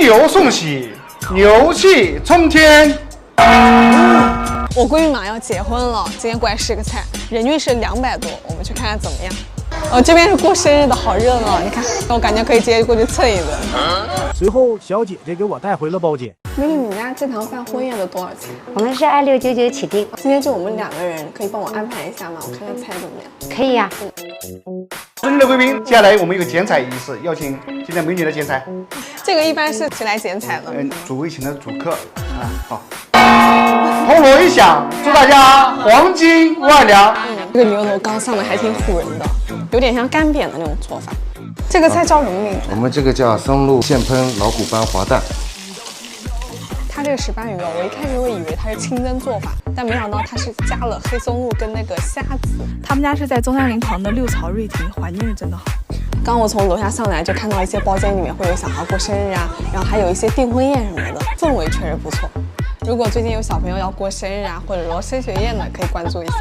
牛送喜，牛气冲天。我闺蜜马上要结婚了，今天过来试个菜，人均是200多，我们去看看怎么样。这边是过生日的，好热闹，你看，我感觉可以直接过去蹭一顿。随后，小姐姐给我带回了包间。美女，你家这堂饭婚宴的多少钱？我们是2699起订。今天就我们2个人，可以帮我安排一下吗？我看看菜怎么样。可以呀。尊敬的贵宾，接下来我们有个剪彩仪式，邀请今天美女来剪彩。这个一般是谁来剪彩呢？主位请的主客啊，好。铜锣一响，祝大家黄金万两。这个牛头刚上的还挺唬人的，有点像干煸的那种做法。这个菜叫什么名字？我们这个叫松露现烹老虎斑滑蛋。它这个石斑鱼我一开始会以为它是清蒸做法，但没想到它是加了黑松露跟那个虾子。他们家是在中山陵旁的六朝瑞亭，环境是真的好。刚我从楼下上来就看到一些包间里面会有小孩过生日啊，然后还有一些订婚宴什么的，氛围确实不错。如果最近有小朋友要过生日啊，或者说升学宴的，可以关注一下。